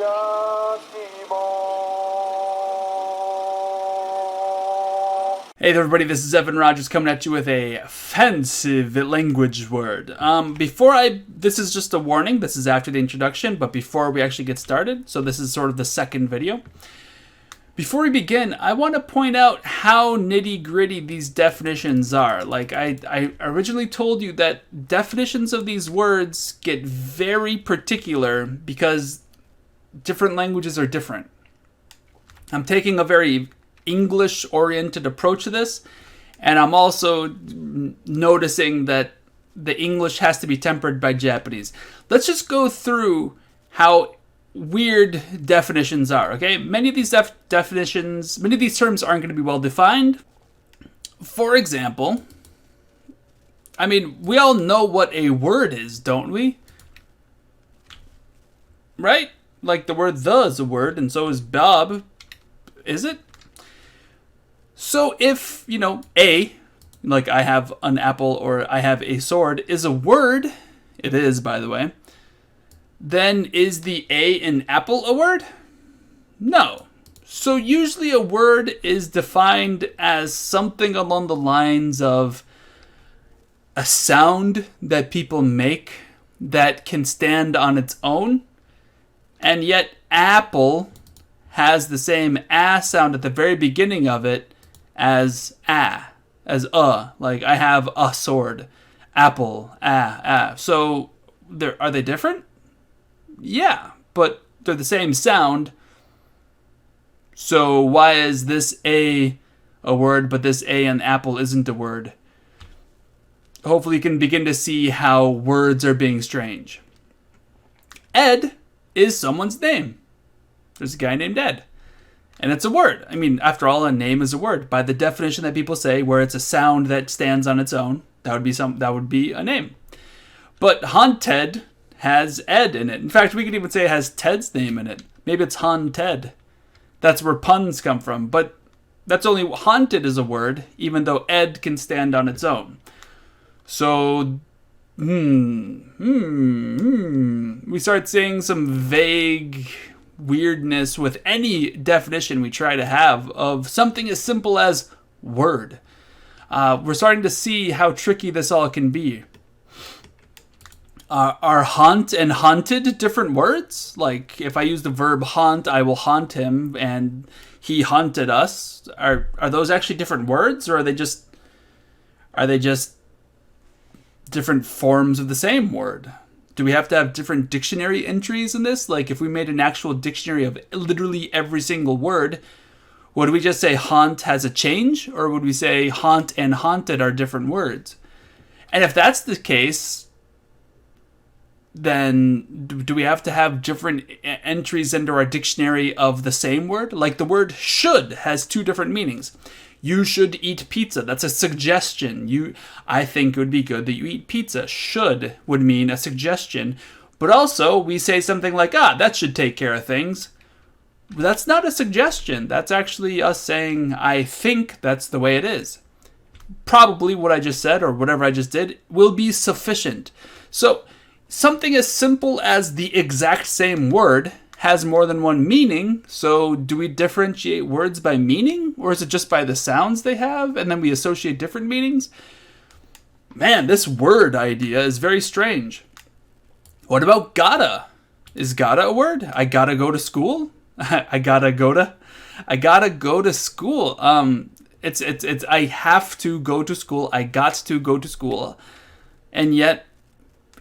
Hey there everybody, this is Evan Rogers coming at you with a offensive language word. This is just a warning, this is after the introduction, but before we actually get started, so this is sort of the second video. Before we begin, I want to point out how nitty-gritty these definitions are. Like, I originally told you that definitions of these words get very particular because different languages are different. I'm taking a very English-oriented approach to this, and I'm also noticing that the English has to be tempered by Japanese. Let's just go through how weird definitions are, okay? Many of these terms aren't going to be well defined. For example, I mean, we all know what a word is, don't we? Right? Like the word the is a word, and so is Bob. Is it? So if, a, like I have an apple or I have a sword, is a word, it is, by the way, then is the A in apple a word? No. So usually a word is defined as something along the lines of a sound that people make that can stand on its own, and yet apple has the same sound at the very beginning of it as like I have a sword, apple, So are they different? Yeah, but they're the same sound. So why is this a word, but this A in apple isn't a word? Hopefully you can begin to see how words are being strange. Ed is someone's name. There's a guy named Ed. And it's a word. I mean, after all, a name is a word. By the definition that people say, where it's a sound that stands on its own, that would be a name. But haunted has Ed in it. In fact, we could even say it has Ted's name in it. Maybe it's haunted. That's where puns come from. But that's only haunted is a word, even though Ed can stand on its own. So, we start seeing some vague weirdness with any definition we try to have of something as simple as word. We're starting to see how tricky this all can be. Are haunt and haunted different words? Like, if I use the verb haunt, I will haunt him, and he haunted us. Are those actually different words, or are they just different forms of the same word? Do we have to have different dictionary entries in this? Like, if we made an actual dictionary of literally every single word, would we just say haunt has a change? Or would we say haunt and haunted are different words? And if that's the case, then do we have to have different entries into our dictionary of the same word? Like the word should has two different meanings. You should eat pizza. That's a suggestion. I think it would be good that you eat pizza. Should would mean a suggestion. But also, we say something like, that should take care of things. That's not a suggestion. That's actually us saying, I think that's the way it is. Probably what I just said, or whatever I just did, will be sufficient. So, something as simple as the exact same word has more than one meaning, so do we differentiate words by meaning? Or is it just by the sounds they have, and then we associate different meanings? Man, this word idea is very strange. What about gotta? Is gotta a word? I gotta go to school? I gotta go to school. It's I have to go to school. I got to go to school. And yet,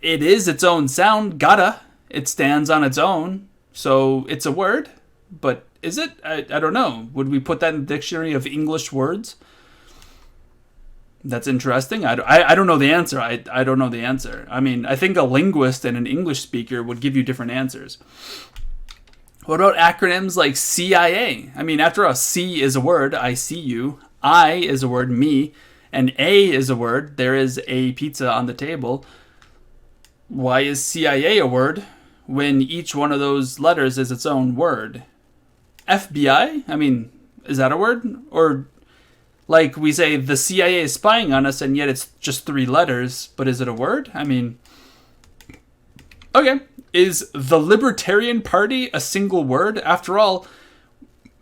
it is its own sound, gotta. It stands on its own. So it's a word, but is it? I don't know. Would we put that in the dictionary of English words? That's interesting. I don't know the answer. I don't know the answer. I mean, I think a linguist and an English speaker would give you different answers. What about acronyms like CIA? I mean, after all, C is a word, I see you. I is a word, me. And A is a word, there is a pizza on the table. Why is CIA a word when each one of those letters is its own word? FBI? I mean, is that a word? Or like we say the CIA is spying on us and yet it's just 3 letters, but is it a word? I mean, okay. Is the Libertarian Party a single word? After all,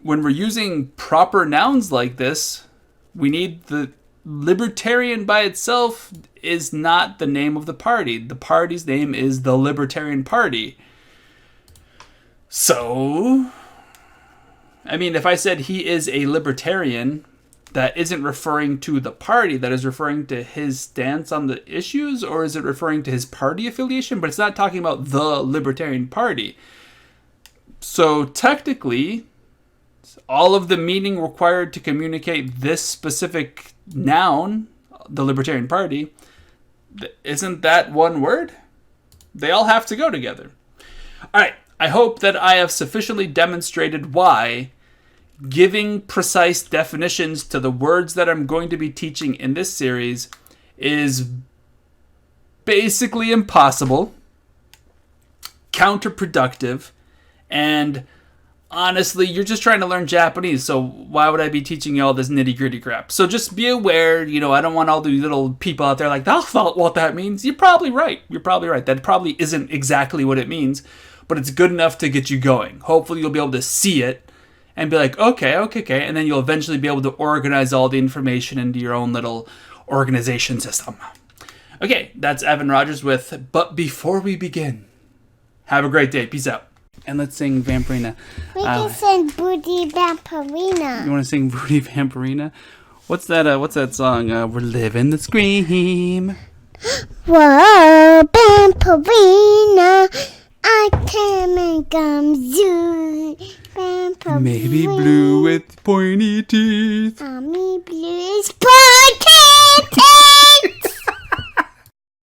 when we're using proper nouns like this, we need the Libertarian by itself is not the name of the party. The party's name is the Libertarian Party. So, I mean, if I said he is a libertarian, that isn't referring to the party, that is referring to his stance on the issues, or is it referring to his party affiliation? But it's not talking about the Libertarian Party. So technically, all of the meaning required to communicate this specific noun, the Libertarian Party, isn't that one word? They all have to go together. All right, I hope that I have sufficiently demonstrated why giving precise definitions to the words that I'm going to be teaching in this series is basically impossible, counterproductive, and honestly, you're just trying to learn Japanese, so why would I be teaching you all this nitty-gritty crap? So just be aware, I don't want all the little people out there like, that's not what that means. You're probably right. That probably isn't exactly what it means, but it's good enough to get you going. Hopefully you'll be able to see it and be like, okay, and then you'll eventually be able to organize all the information into your own little organization system. Okay, that's Evan Rogers with But Before We Begin. Have a great day. Peace out. And let's sing Vampirina. We can sing Booty Vampirina. You want to sing Booty Vampirina? What's that song? We're living the scream. Whoa, Vampirina. I can make zoo. Vampirina. Maybe blue with pointy teeth. Me blue is pointy teeth.